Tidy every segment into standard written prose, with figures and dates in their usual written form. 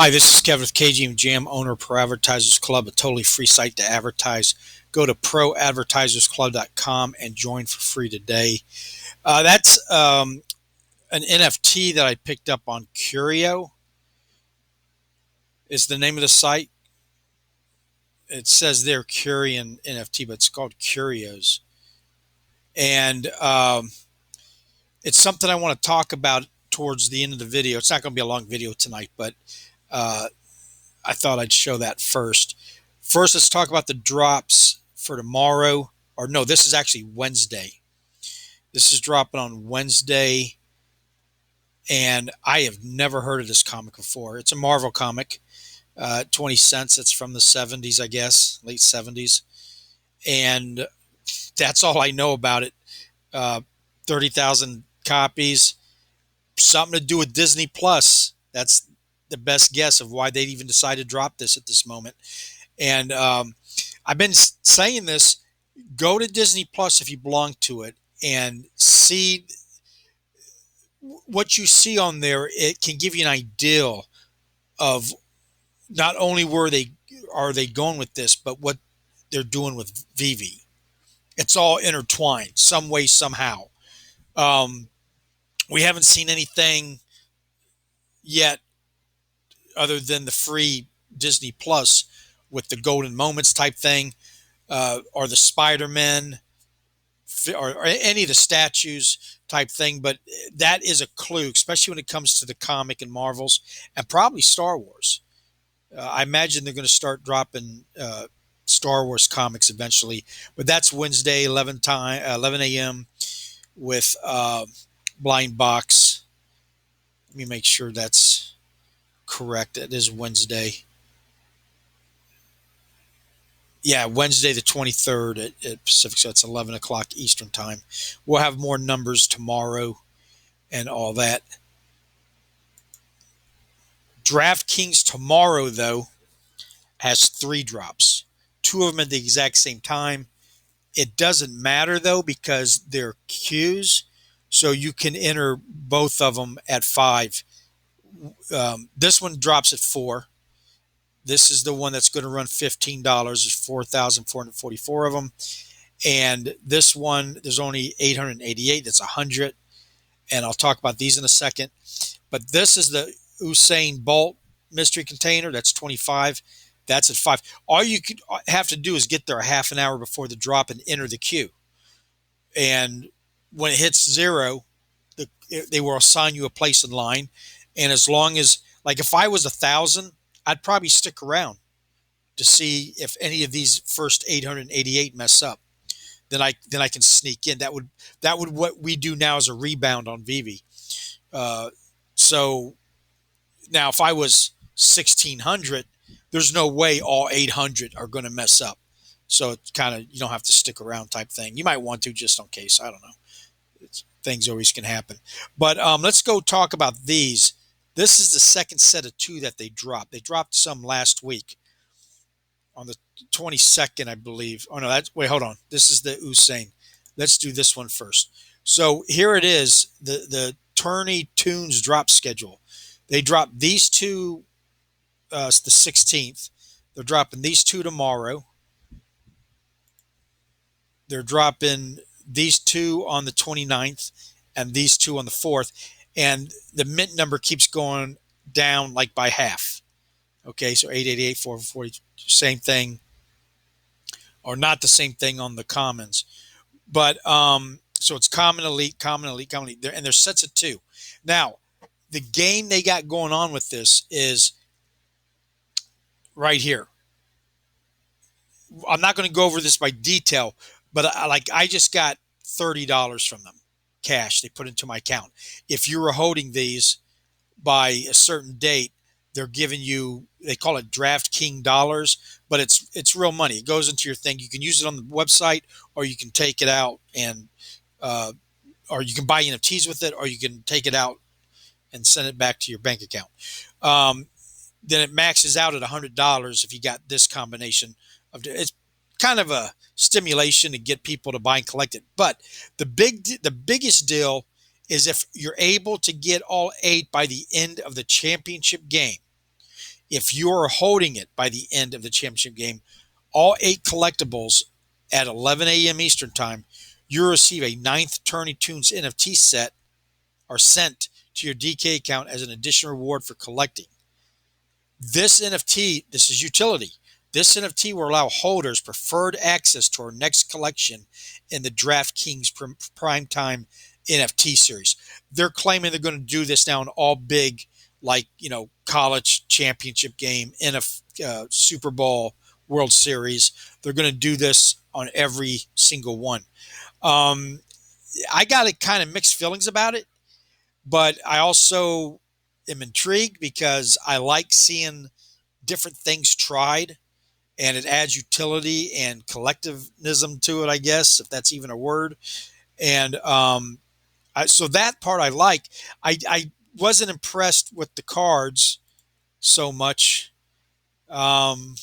Hi, this is Kevin with KGMJAM, owner of Pro Advertisers Club, a totally free site to advertise. Go to proadvertisersclub.com and join for free today. That's an NFT that I picked up on Curio is the name of the site. It says there Curian NFT, but it's called Curios. And it's something I want to talk about towards the end of the video. It's not going to be a long video tonight, but uh, I thought I'd show that first. First, let's talk about the drops for tomorrow. Or no, this is actually Wednesday. This is dropping on Wednesday, and I have never heard of this comic before. It's a Marvel comic, 20 cents. It's from the 70s, I guess, late 70s. And that's all I know about it. 30,000 copies. Something to do with Disney Plus. That's the best guess of why they even decided to drop this at this moment. And I've been saying this, go to Disney Plus if you belong to it and see what you see on there. It can give you an idea of not only where they are they going with this, but what they're doing with Veve. It's all intertwined some way, somehow. Um, we haven't seen anything yet other than the free Disney Plus with the Golden Moments type thing, or the Spider-Man, or any of the statues type thing. But that is a clue, especially when it comes to the comic and Marvels, and probably Star Wars. I imagine they're going to start dropping Star Wars comics eventually. But that's Wednesday, 11 a.m. with Blind Box. Let me make sure that's correct. It is Wednesday. Yeah, Wednesday the 23rd at Pacific, so it's 11 o'clock Eastern time. We'll have more numbers tomorrow and all that. DraftKings tomorrow, though, has 3 drops. 2 of them at the exact same time. It doesn't matter, though, because they're queues, so you can enter both of them at 5. This one drops at 4. This is the one that's going to run $15. There's 4,444 of them. And this one, there's only 888. That's 100. And I'll talk about these in a second. But this is the Usain Bolt mystery container. That's 25. That's at 5. All you could have to do is get there a half an hour before the drop and enter the queue. And when it hits 0, they will assign you a place in line. And as long as, like, if I was 1,000, I'd probably stick around to see if any of these first 888 mess up. Then I can sneak in. That would what we do now as a rebound on Veve. So now if I was 1,600, there's no way all 800 are going to mess up. So it's kind of, you don't have to stick around type thing. You might want to just in case. I don't know. Things always can happen. But let's go talk about these. This is the second set of 2 that they dropped. They dropped some last week on the 22nd, I believe. Oh, no, wait, hold on. This is the Usain. Let's do this one first. So here it is, the Tourney Tunes drop schedule. They dropped these 2 the 16th. They're dropping these 2 tomorrow. They're dropping these 2 on the 29th and these 2 on the 4th. And the mint number keeps going down like by half. Okay, so 888, 440, same thing, or not the same thing on the commons. But so it's common, elite, common, elite, common, elite. And there's sets of 2. Now, the game they got going on with this is right here. I'm not going to go over this by detail, but I just got $30 from them, cash they put into my account. If you were holding these by a certain date, they're giving you, they call it DraftKings dollars, but it's real money. It goes into your thing. You can use it on the website, or you can take it out and or you can buy NFTs with it, or you can take it out and send it back to your bank account. Then it maxes out at $100 if you got this combination of. It's kind of a stimulation to get people to buy and collect it. But the biggest deal is if you're able to get all 8 by the end of the championship game. If you're holding it by the end of the championship game, all 8 collectibles at 11 a.m. Eastern Time, you receive a ninth Turney Tunes NFT set are sent to your DK account as an additional reward for collecting. This NFT, this is utility. This NFT will allow holders preferred access to our next collection in the DraftKings Primetime NFT series. They're claiming they're going to do this now in all big, like, college championship game, in a Super Bowl, World Series. They're going to do this on every single one. Um, I got kind of mixed feelings about it, but I also am intrigued because I like seeing different things tried, and it adds utility and collectivism to it, I guess, if that's even a word. And so that part I like. I wasn't impressed with the cards so much, um,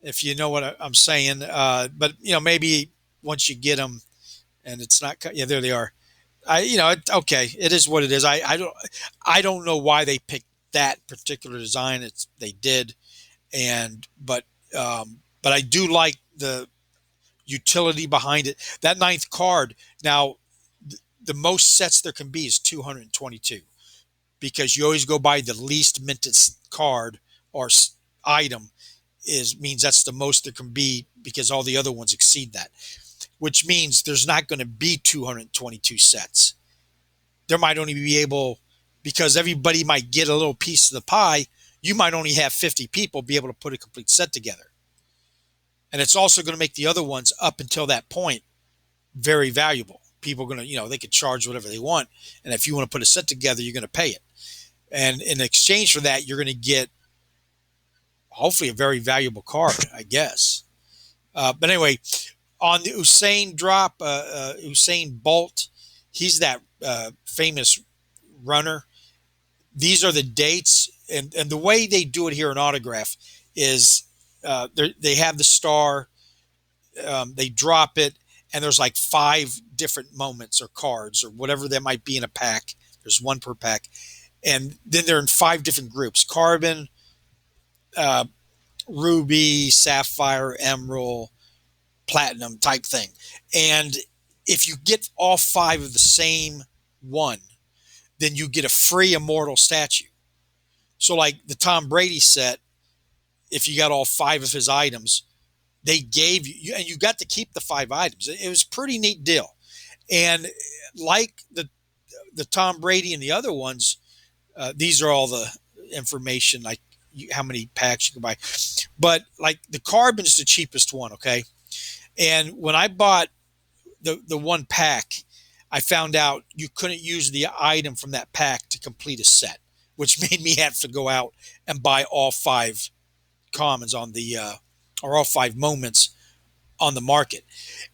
if you know what I'm saying. But maybe once you get them, and it's not, yeah, there they are. Okay, it is what it is. I don't know why they picked that particular design. They did, and but I do like the utility behind it. That ninth card now, the most sets there can be is 222, because you always go by the least minted card or item is means that's the most there can be, because all the other ones exceed that, which means there's not going to be 222 sets. There might only be able, because everybody might get a little piece of the pie, you might only have 50 people be able to put a complete set together. And it's also going to make the other ones up until that point very valuable. People are going to, they could charge whatever they want. And if you want to put a set together, you're going to pay it. And in exchange for that, you're going to get hopefully a very valuable card, I guess. But anyway, on the Usain drop, Usain Bolt, he's that famous runner. These are the dates, and the way they do it here in Autograph is they have the star, they drop it, and there's like 5 different moments or cards or whatever that might be in a pack. There's one per pack, and then they're in 5 different groups: carbon, uh, ruby, sapphire, emerald, platinum type thing. And if you get all 5 of the same one, then you get a free immortal statue. So like the Tom Brady set, if you got all 5 of his items, they gave you, and you got to keep the 5 items. It was a pretty neat deal. And like the Tom Brady and the other ones, these are all the information, like how many packs you can buy. But like the carbon's the cheapest one, okay? And when I bought the one pack, I found out you couldn't use the item from that pack to complete a set, which made me have to go out and buy all 5 commons on the or all 5 moments on the market.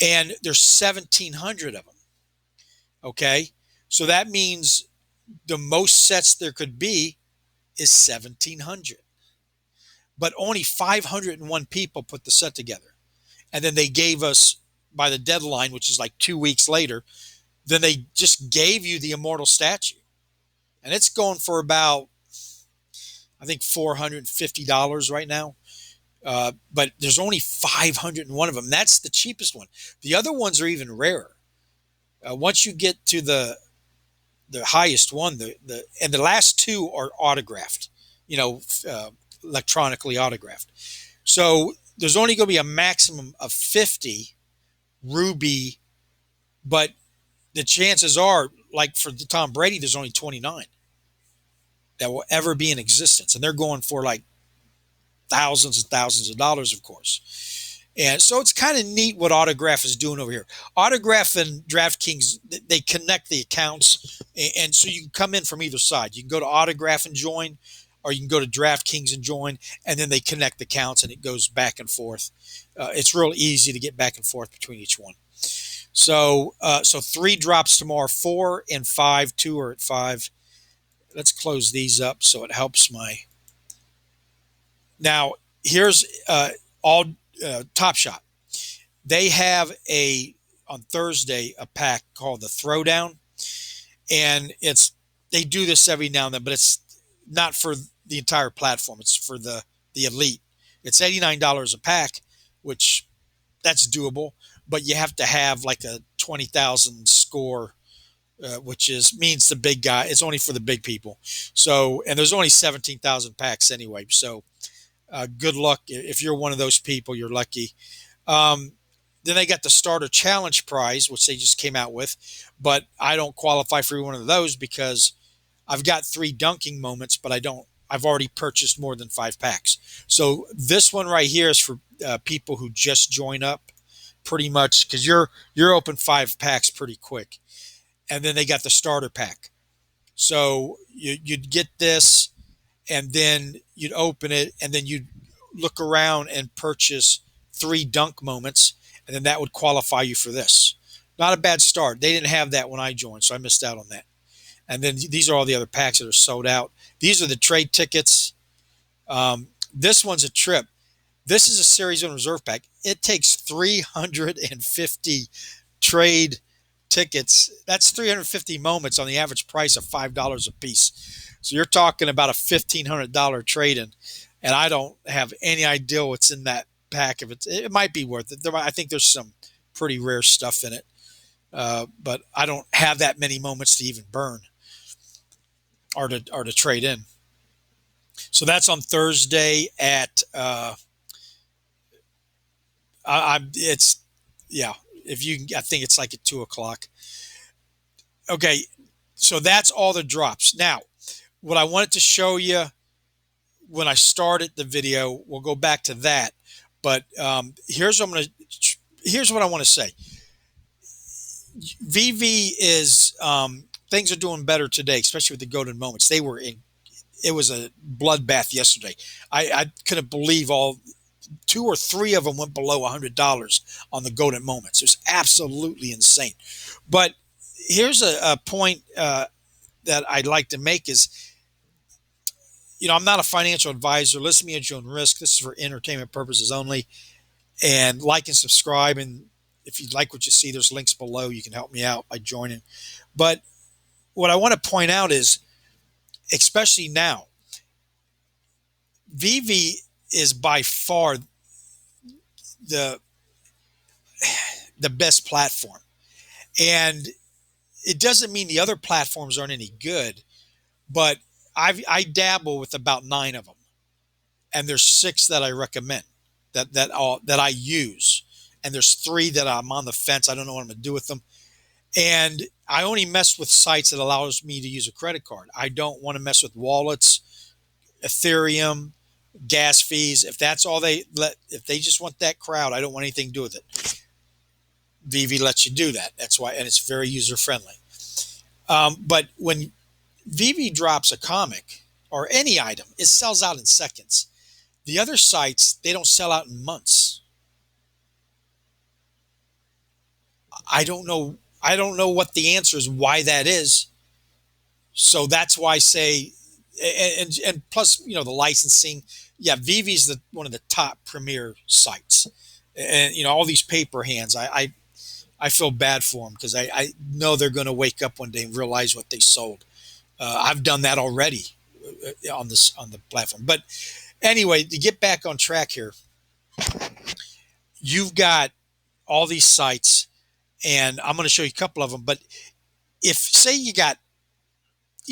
And there's 1,700 of them. Okay, so that means the most sets there could be is 1,700, but only 501 people put the set together. And then they gave us, by the deadline, which is like 2 weeks later, then they just gave you the immortal statue, and it's going for about, I think, $450 right now. But there's only 501 of them. That's the cheapest one. The other ones are even rarer. Once you get to the highest one, and the last 2 are autographed, electronically autographed. So there's only going to be a maximum of 50 ruby, but the chances are, like for the Tom Brady, there's only 29 that will ever be in existence, and they're going for like thousands and thousands of dollars, of course. And so it's kind of neat what Autograph is doing over here. Autograph and DraftKings, they connect the accounts, and so you can come in from either side. You can go to Autograph and join, or you can go to DraftKings and join, and then they connect the accounts, and it goes back and forth. It's real easy to get back and forth between each one. So 3 drops tomorrow, 4 and 5, 2 are at 5. Let's close these up so it helps my. Now here's all Top Shot. They have on Thursday a pack called the Throwdown, and they do this every now and then, but not for the entire platform. It's for the elite. It's $89 a pack, which that's doable, but you have to have like a 20,000 score, which is means the big guy. It's only for the big people. So, and there's only 17,000 packs anyway. So, good luck if you're one of those people. You're lucky. Um, then they got the starter challenge prize, which they just came out with, but I don't qualify for one of those because I've got 3 dunking moments, but I don't. I've already purchased more than 5 packs. So this one right here is for people who just join up, pretty much, because you're open 5 packs pretty quick, and then they got the starter pack. So you'd get this, and then you'd open it, and then you'd look around and purchase 3 dunk moments, and then that would qualify you for this. Not a bad start. They didn't have that when I joined, so I missed out on that. And then these are all the other packs that are sold out. These are the trade tickets. This one's a trip. This is a Series 1 reserve pack. It takes 350 trade tickets. That's 350 moments on the average price of $5 a piece. So you're talking about a $1,500 trade in, and I don't have any idea what's in that pack. If it might be worth it. I think there's some pretty rare stuff in it, but I don't have that many moments to even burn or to trade in. So that's on Thursday at it's yeah. If you, I think it's like at 2 o'clock. Okay, so that's all the drops. Now, what I wanted to show you when I started the video, we'll go back to that. But here's what I want to say. VV is things are doing better today, especially with the golden moments. They were in. It was a bloodbath yesterday. I couldn't believe all 2 or 3 of them went below $100 on the golden moments. It was absolutely insane. But here's a point that I'd like to make is, I'm not a financial advisor. Listen to me at your own risk. This is for entertainment purposes only. And like and subscribe. And if you like what you see, there's links below. You can help me out by joining. But what I want to point out is, especially now, Veve is by far the the best platform. And it doesn't mean the other platforms aren't any good, but I dabble with about 9 of them, and there's 6 that I recommend that I use, and there's 3 that I'm on the fence. I don't know what I'm going to do with them, and I only mess with sites that allows me to use a credit card. I don't want to mess with wallets, Ethereum, gas fees. If that's all if they just want that crowd, I don't want anything to do with it. Veve lets you do that. That's why, and it's very user friendly. But when Veve drops a comic or any item, it sells out in seconds. The other sites, they don't sell out in months. I don't know. I don't know what the answer is, why that is. So that's why I say, and plus, the licensing. Yeah, Veve is one of the top premier sites, and all these paper hands. I feel bad for them because I know they're going to wake up one day and realize what they sold. I've done that already on the platform. But anyway, to get back on track here, you've got all these sites, and I'm going to show you a couple of them. But if say you got,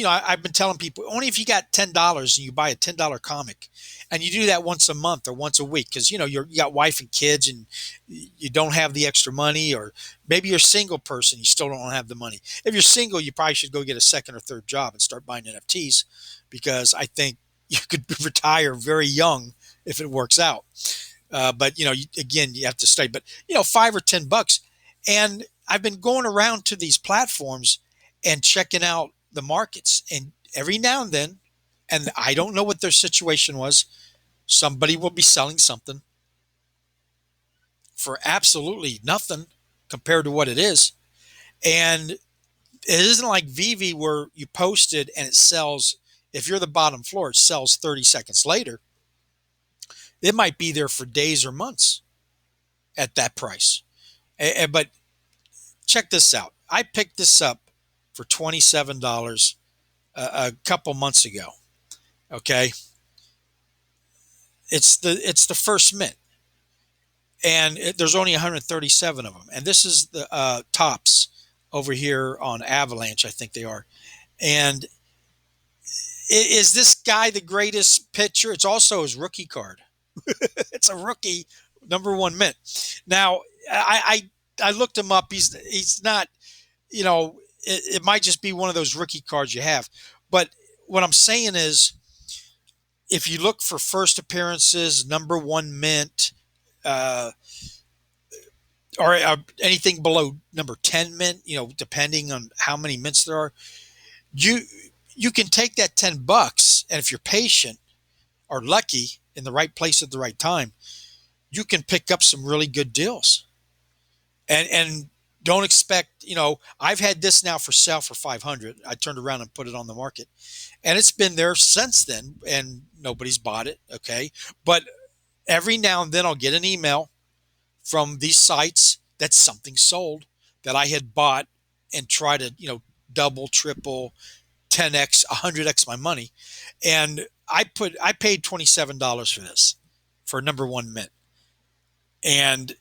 I've been telling people only if you got $10 and you buy a $10 comic, and you do that once a month or once a week because you got wife and kids and you don't have the extra money, or maybe you're a single person, you still don't have the money. If you're single, you probably should go get a second or third job and start buying NFTs, because I think you could retire very young if it works out. But again, you have to study. But $5 or $10, and I've been going around to these platforms and checking out the markets, and every now and then, and I don't know what their situation was, somebody will be selling something for absolutely nothing compared to what it is. And it isn't like Veve where you post it and it sells. If you're the bottom floor, it sells 30 seconds later. It might be there for days or months at that price. But check this out. I picked this up for $27 a couple months ago. Okay, it's the first mint, and there's only 137 of them. And this is the tops over here on Avalanche, I think they are. And is this guy the greatest pitcher? It's also his rookie card. It's a rookie number one mint. Now, I looked him up. He's not. It might just be one of those rookie cards you have. But what I'm saying is, if you look for first appearances, number one mint, uh, or anything below number 10 mint, depending on how many mints there are, you you can take that $10, and if you're patient or lucky in the right place at the right time, you can pick up some really good deals. And don't expect, I've had this now for sale for 500. I turned around and put it on the market, and it's been there since then, and nobody's bought it. Okay, but every now and then I'll get an email from these sites that something sold that I had bought, and try to, double, triple, 10x, 100x my money. And I paid $27 for this, for number one mint. And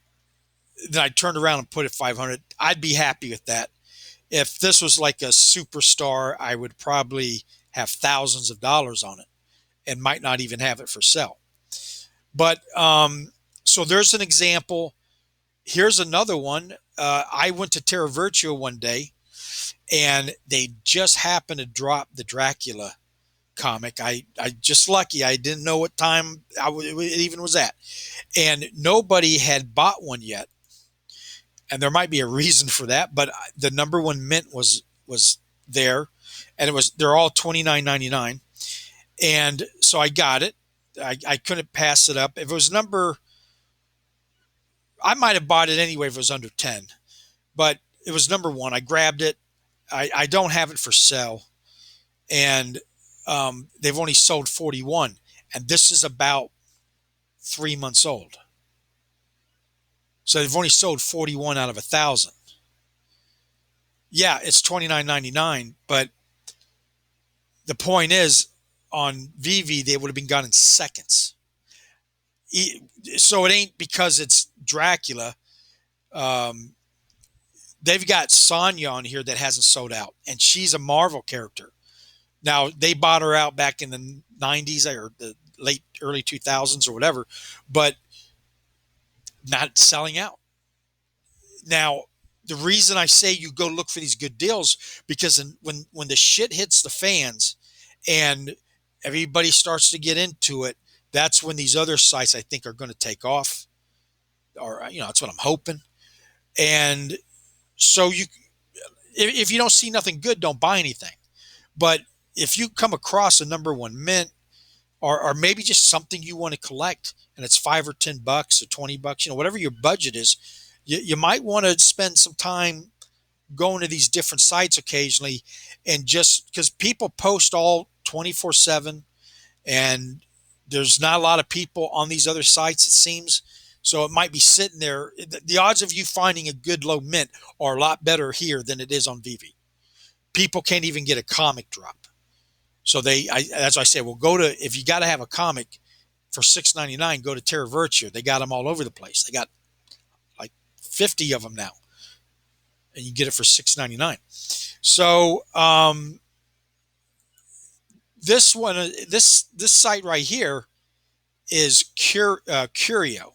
then I turned around and put it 500. I'd be happy with that. If this was like a superstar, I would probably have thousands of dollars on it and might not even have it for sale. But so there's an example. Here's another one. I went to Terra Virtua one day, and they just happened to drop the Dracula comic. I just lucky. I didn't know what time it even was at, and nobody had bought one yet. And there might be a reason for that, but the number one mint was there, and they're all $29.99, and so I got it. I couldn't pass it up. If it was number, I might have bought it anyway if it was under 10, but it was number one. I grabbed it. I don't have it for sale, and they've only sold 41, and this is about 3 months old. So they've only sold 41 out of 1,000. Yeah, it's $29.99, but the point is, on Veve they would have been gone in seconds. So it ain't because it's Dracula. Um, they've got Sonya on here that hasn't sold out, and she's a Marvel character. Now, they bought her out back in the 90s or the late early 2000s or whatever, but not selling out. Now, the reason I say you go look for these good deals, because when the shit hits the fans and everybody starts to get into it, that's when these other sites, I think, are going to take off, or that's what I'm hoping. And so if you don't see nothing good, don't buy anything. But if you come across a number one mint, or maybe just something you want to collect, and it's $5 or $10 or $20, whatever your budget is, you might want to spend some time going to these different sites occasionally, and just because people post all 24/7, and there's not a lot of people on these other sites, it seems. So it might be sitting there. The odds of you finding a good low mint are a lot better here than it is on Veve. People can't even get a comic drop. So that's why I say, well, if you got to have a comic for $6.99, go to Terra Virtua. They got them all over the place. They got like 50 of them now, and you get it for $6.99. So this one, this site right here is Curio,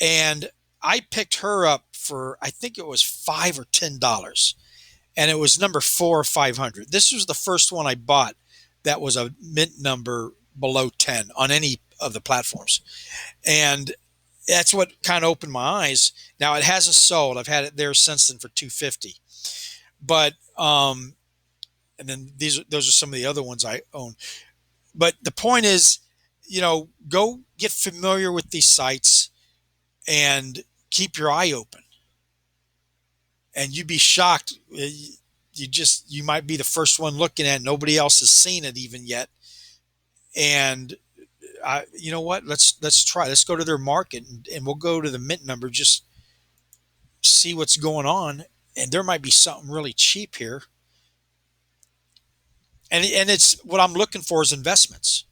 and I picked her up for, I think it was $5 or $10, and it was number 4 or 500. This was the first one I bought that was a mint number below 10 on any of the platforms, and that's what kind of opened my eyes. Now, it hasn't sold. I've had it there since then for $250, but and then those are some of the other ones I own. But the point is, go get familiar with these sites and keep your eye open, and you'd be shocked. You might be the first one looking at it. Nobody else has seen it even yet. And you know what? Let's try. Let's go to their market, and we'll go to the mint number. Just see what's going on, and there might be something really cheap here. and it's what I'm looking for is investments.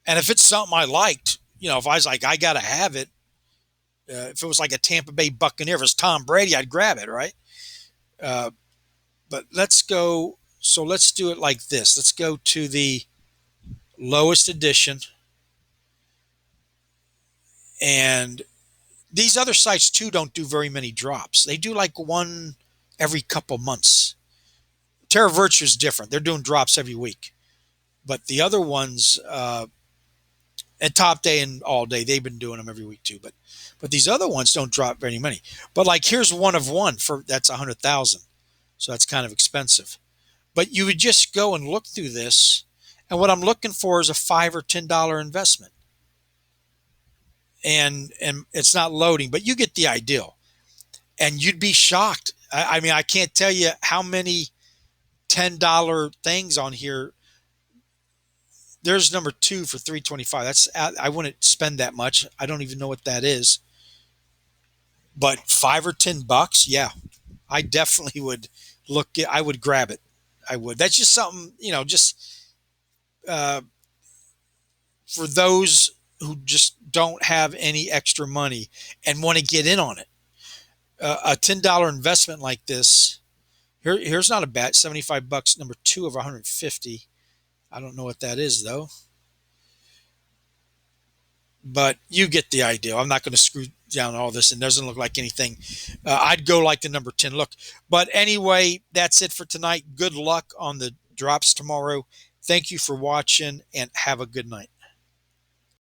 And if it's something I liked, if I was like, I got to have it, if it was like a Tampa Bay Buccaneer, if it was Tom Brady, I'd grab it, right? Uh, but let's go. So let's do it like this. Let's go to the lowest edition. And these other sites too don't do very many drops. They do like one every couple months. Terra Virtue is different. They're doing drops every week. But the other ones, and Top Day and All Day, they've been doing them every week too. But these other ones don't drop very many. But like here's one of one for that's 100,000. So that's kind of expensive. But you would just go and look through this, and what I'm looking for is a $5 or $10 investment. And it's not loading, but you get the idea. And you'd be shocked. I mean, I can't tell you how many $10 things on here. There's number 2 for 325. I wouldn't spend that much. I don't even know what that is. But $5 or $10, yeah, I definitely would look. I would grab it. I would. That's just something, just uh, for those who just don't have any extra money and want to get in on it. A $10 investment like this. Here's not a bad $75. Number 2 of 150. I don't know what that is though. But you get the idea. I'm not going to screw down all this. It doesn't look like anything. I'd go like the number 10 look. But anyway, that's it for tonight. Good luck on the drops tomorrow. Thank you for watching and have a good night.